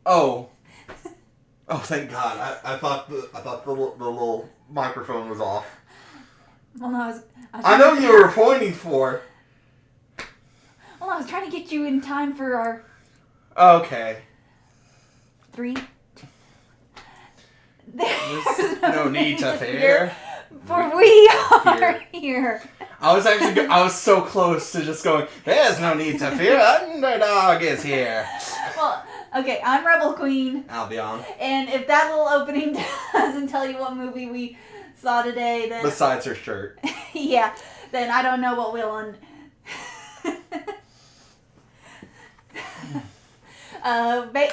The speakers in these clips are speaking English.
Oh. Oh, thank God. I thought the little microphone was off. Well, no, I know you were pointing for. Well, I was trying to get you in time for our... Okay. 3. There's no need to fear. For we are here. I was so close to just going, there's no need to fear, Underdog is here. Well, okay, I'm Rebel Queen. Albion. And if that little opening doesn't tell you what movie we saw today, then... Besides her shirt. Yeah, then I don't know what will.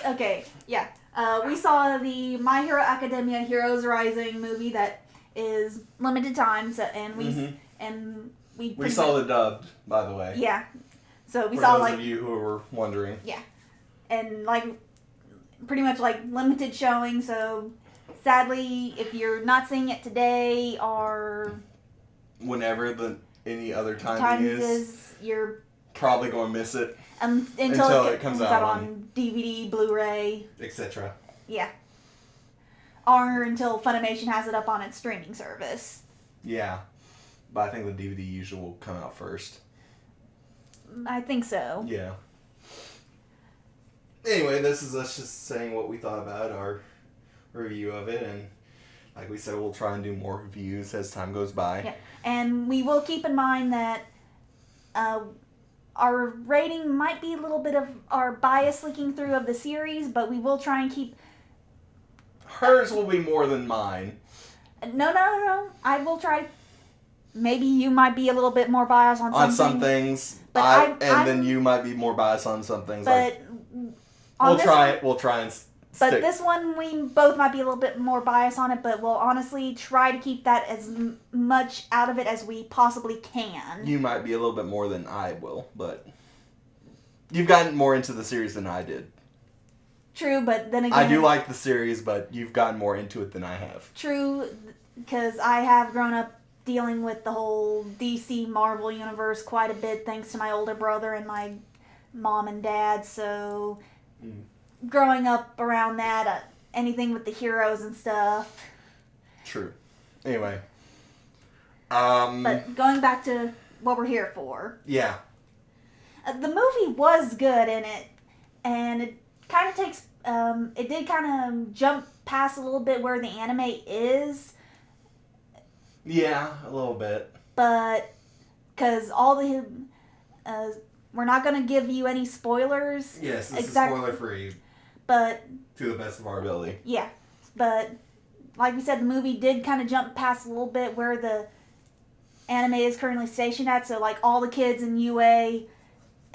Okay, yeah. We saw the My Hero Academia Heroes Rising movie that is limited time, so, and we saw the dubbed, by the way. Yeah. So we For saw those of you who were wondering. Yeah. And pretty much limited showing, so sadly if you're not seeing it today or whenever any other time is, you're probably going to miss it. Until it comes out on DVD, Blu-ray, etc. Yeah. Or until Funimation has it up on its streaming service. Yeah. But I think the DVD usually will come out first. I think so. Yeah. Anyway, this is us just saying what we thought about our review of it, and like we said, we'll try and do more reviews as time goes by. Yeah. And we will keep in mind that our rating might be a little bit of our bias leaking through of the series, but we will try and keep... Hers will be more than mine. No. I will try... Maybe you might be a little bit more biased on something. On some things, but then you might be more biased on some things. But we'll try and stick. But this one, we both might be a little bit more biased on it, but we'll honestly try to keep that as much out of it as we possibly can. You might be a little bit more than I will, but you've gotten more into the series than I did. True, but then again... I do like the series, but you've gotten more into it than I have. True, because I have grown up dealing with the whole DC Marvel universe quite a bit thanks to my older brother and my mom and dad, so... Growing up around that, anything with the heroes and stuff. True. Anyway. But going back to what we're here for. Yeah. The movie was good in it, and it kind of takes, it did kind of jump past a little bit where the anime is. Yeah, a little bit. But, because all the, we're not going to give you any spoilers. Yes, this is spoiler free. But... To the best of our ability. Yeah. But, like we said, the movie did kind of jump past a little bit where the anime is currently stationed at. So, all the kids in UA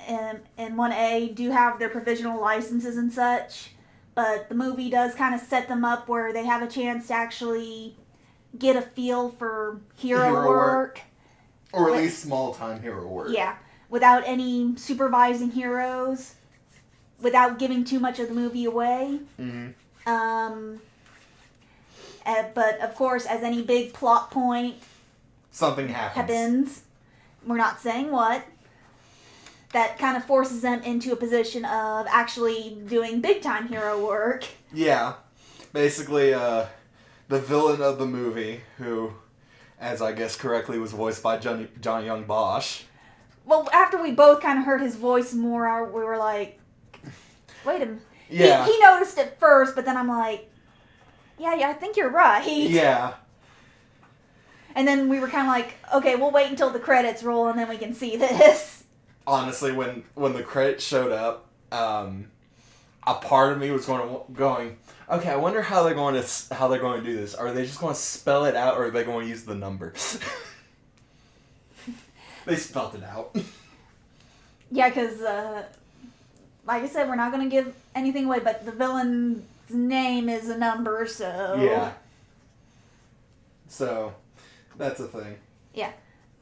and 1A do have their provisional licenses and such. But the movie does kind of set them up where they have a chance to actually get a feel for hero work. Or at least small-time hero work. Yeah. Without any supervising heroes. Without giving too much of the movie away. Mm-hmm. But, of course, as any big plot point... Something happens. We're not saying what. That kind of forces them into a position of actually doing big-time hero work. Yeah. Basically, the villain of the movie, who, as I guess correctly, was voiced by John Young Bosch. Well, after we both kind of heard his voice more, we were like... Wait a minute. Yeah. He noticed it first, but then I'm like, yeah, I think you're right. Yeah. And then we were kind of like, okay, we'll wait until the credits roll and then we can see this. Honestly, when the credits showed up, a part of me was going, okay, I wonder how they're going to do this. Are they just going to spell it out, or are they going to use the numbers? They spelled it out. Yeah, because, like I said, we're not going to give anything away, but the villain's name is a number, so... Yeah. So, that's a thing. Yeah.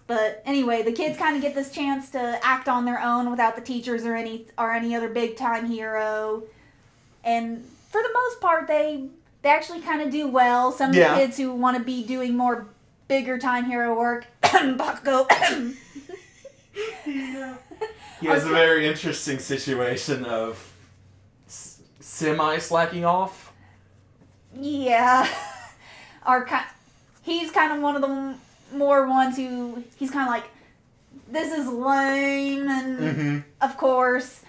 But anyway, the kids kind of get this chance to act on their own without the teachers or any other big-time hero. And for the most part, they actually kind of do well. Some of the kids who want to be doing more bigger-time hero work... Bakugo... He has a very interesting situation of semi-slacking off. Yeah. He's kind of one of the more ones who, he's kind of like, this is lame, and of course,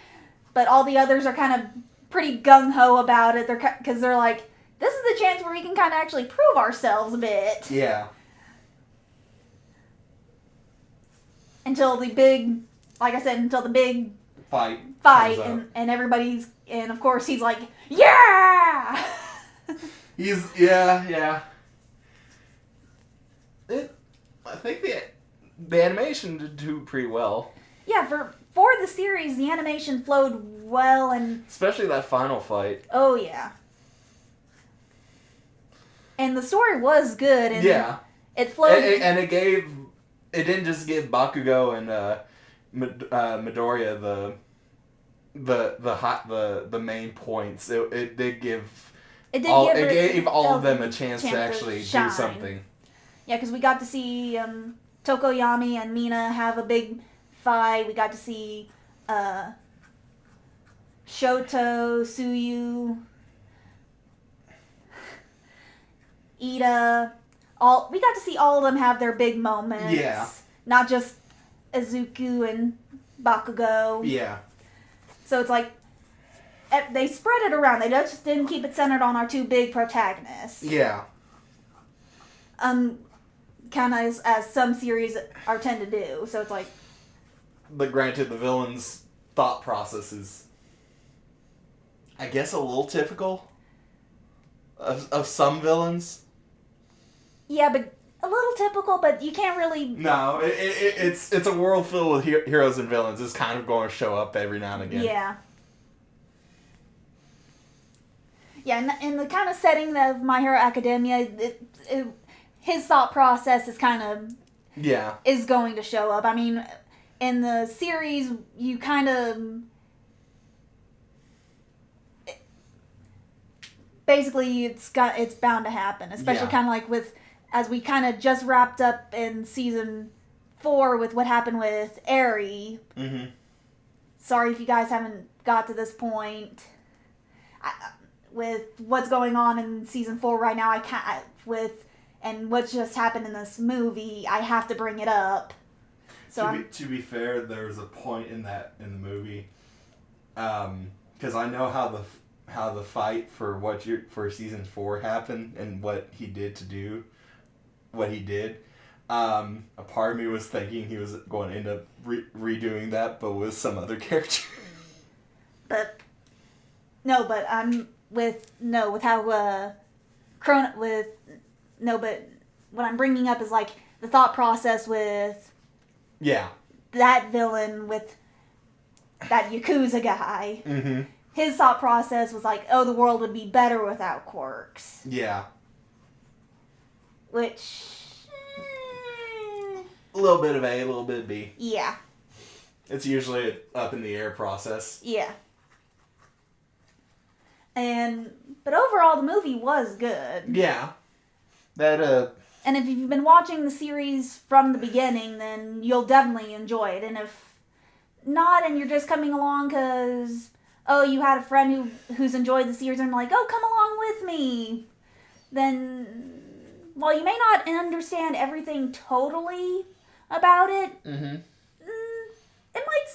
but all the others are kind of pretty gung-ho about it, because they're like, this is the chance where we can kind of actually prove ourselves a bit. Yeah. Until the big, like I said, until the big Fight, and everybody's, and of course he's like, yeah! Yeah. I think the animation did do pretty well. Yeah, for the series, the animation flowed well, and especially that final fight. oh yeah. And the story was good, and it flowed. And it didn't just give Bakugo and Midoriya the main points. It did give. It gave all of them a chance to actually do something. Yeah, because we got to see Tokoyami and Mina have a big fight. We got to see Shoto, Tsuyu, Ida. We got to see all of them have their big moments. Yeah. Not just Izuku and Bakugo. Yeah. So it's like, they spread it around. They just didn't keep it centered on our two big protagonists. Yeah. Kind of as some series tend to do. So it's like... But granted, the villain's thought process is, I guess, a little typical of some villains. Yeah, but a little typical, but you can't really... No, it's a world filled with heroes and villains. It's kind of going to show up every now and again. Yeah. Yeah, in the kind of setting of My Hero Academia, his thought process is kind of... Yeah. Is going to show up. I mean, in the series, you kind of... Basically, it's bound to happen. Especially kind of like with... As we kind of just wrapped up in season 4 with what happened with Eri. Mm-hmm. Sorry if you guys haven't got to this point. With what's going on in season 4 right now, I can't... And what just happened in this movie, I have to bring it up. So to be fair, there was a point in the movie, because I know how the fight for season 4 happened and what he did to do what he did. A part of me was thinking he was going to end up redoing that, but with some other character. But what I'm bringing up is like the thought process with that villain, with that Yakuza guy. Mm-hmm. His thought process was like, oh, the world would be better without quirks. Yeah. Which... a little bit of A, a little bit of B. Yeah. It's usually an up in the air process. Yeah. But overall, the movie was good. Yeah. That, And if you've been watching the series from the beginning, then you'll definitely enjoy it. And if not, and you're just coming along because, oh, you had a friend who's enjoyed the series and like, oh, come along with me, then, while you may not understand everything totally about it, you might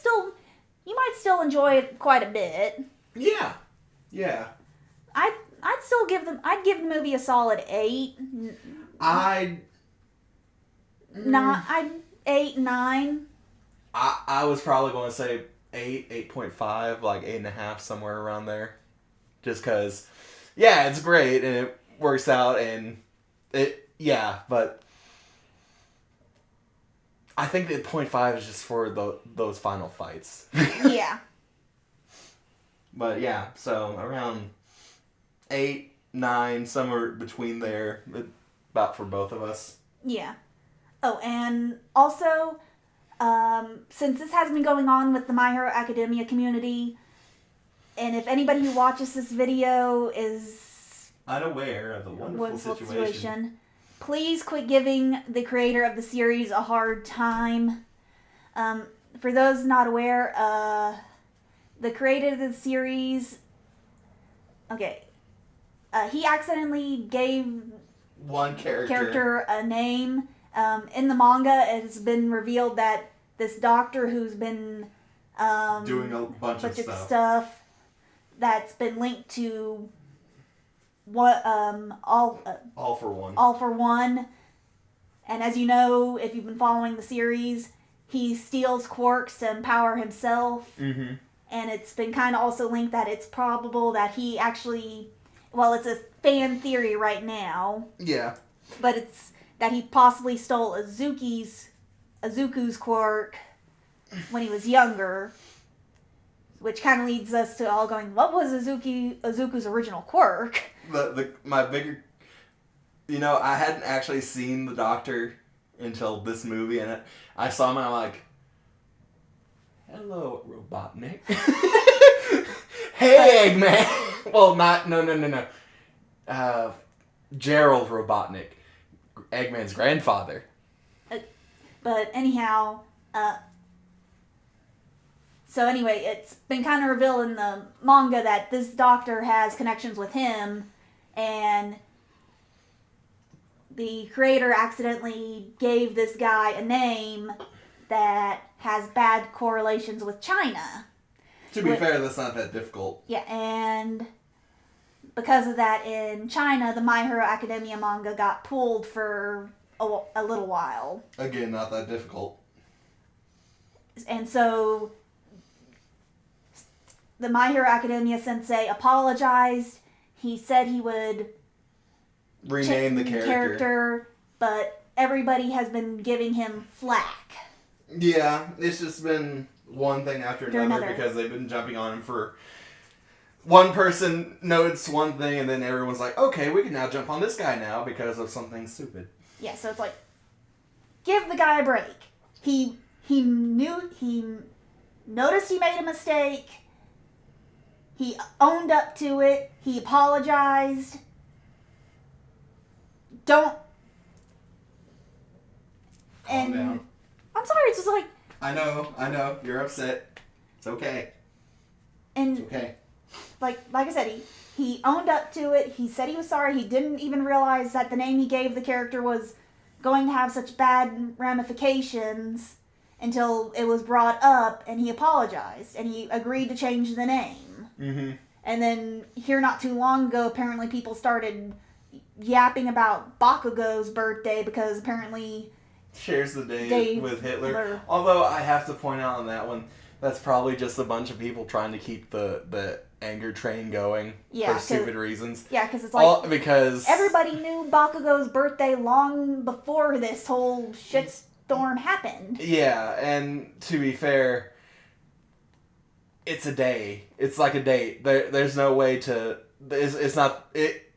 still enjoy it quite a bit. Yeah. Yeah. I'd give the movie a solid 8. I'd 8, 9. I was probably going to say 8, 8.5, like 8.5, somewhere around there. Just because, yeah, it's great and it works out but I think that 0.5 is just for those final fights. Yeah. But yeah, so around 8, 9, somewhere between there, about for both of us. Yeah. Oh, and also, since this has been going on with the My Hero Academia community, and if anybody who watches this video is unaware of the wonderful situation, please quit giving the creator of the series a hard time. For those not aware, the creator of the series Okay. He accidentally gave One character a name. In the manga, it has been revealed that this doctor who's been doing a bunch of stuff that's been linked to what All for One. All for One. And as you know, if you've been following the series, he steals quirks to empower himself. Mm-hmm. And it's been kind of also linked that it's probable that he actually, well, it's a fan theory right now. Yeah. But it's that he possibly stole Azuku's quirk when he was younger. Which kind of leads us to all going, what was Azuku's original quirk? My bigger... You know, I hadn't actually seen the Doctor until this movie, and I saw him and I'm like, hello, Robotnik. Hey, Eggman! Well, no. Gerald Robotnik. Eggman's grandfather. But anyhow, so anyway, it's been kind of revealed in the manga that this doctor has connections with him, and the creator accidentally gave this guy a name that has bad correlations with China. To be fair, that's not that difficult. Yeah, and because of that, in China, the My Hero Academia manga got pulled for a little while. Again, not that difficult. And so the My Hero Academia sensei apologized. He said he would rename the character, but everybody has been giving him flack. Yeah, it's just been one thing after another because they've been jumping on him for... One person notes one thing and then everyone's like, okay, we can now jump on this guy now because of something stupid. Yeah, so it's like, give the guy a break. He noticed he made a mistake. He owned up to it. He apologized. Calm down. I'm sorry, it's just like... I know. You're upset. It's okay. And it's okay. Like I said, he owned up to it. He said he was sorry. He didn't even realize that the name he gave the character was going to have such bad ramifications until it was brought up, and he apologized, and he agreed to change the name. Mm-hmm. And then here not too long ago, apparently people started yapping about Bakugo's birthday because apparently... shares the day with Hitler. Although I have to point out on that one, that's probably just a bunch of people trying to keep the anger train going for stupid reasons. Yeah, because it's like... because everybody knew Bakugo's birthday long before this whole shitstorm happened. Yeah, and to be fair, it's a day. It's like a date. There's no way to... It's not...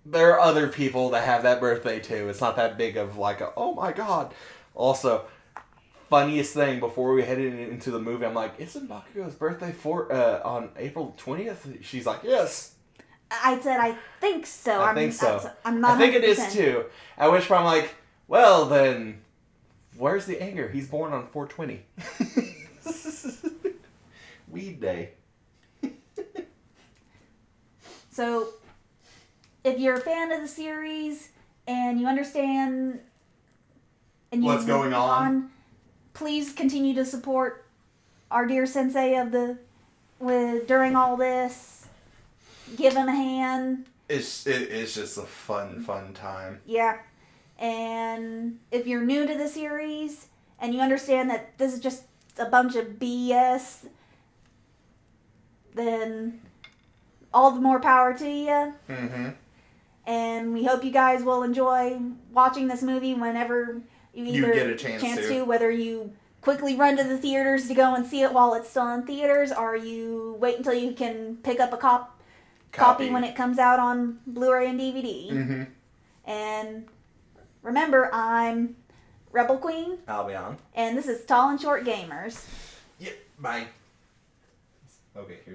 There are other people that have that birthday too. It's not that big of like a, oh my god. Also, funniest thing before we headed into the movie, I'm like, isn't Bakugo's birthday on April 20th? She's like, yes. I said, I think so. I think so. I'm not. I think 100%. It is too. At which point I'm like, well then, where's the anger? He's born on 420. Weed day. So, if you're a fan of the series and you understand what's going on, please continue to support our dear sensei during all this. Give him a hand. It's just a fun time. Yeah. And if you're new to the series and you understand that this is just a bunch of BS, then all the more power to you. Mm-hmm. And we hope you guys will enjoy watching this movie whenever you get a chance to. Whether you quickly run to the theaters to go and see it while it's still in theaters, or you wait until you can pick up a copy when it comes out on Blu-ray and DVD. Mm-hmm. And remember, I'm Rebel Queen. Albion. And this is Tall and Short Gamers. Yep. Bye. Okay, here's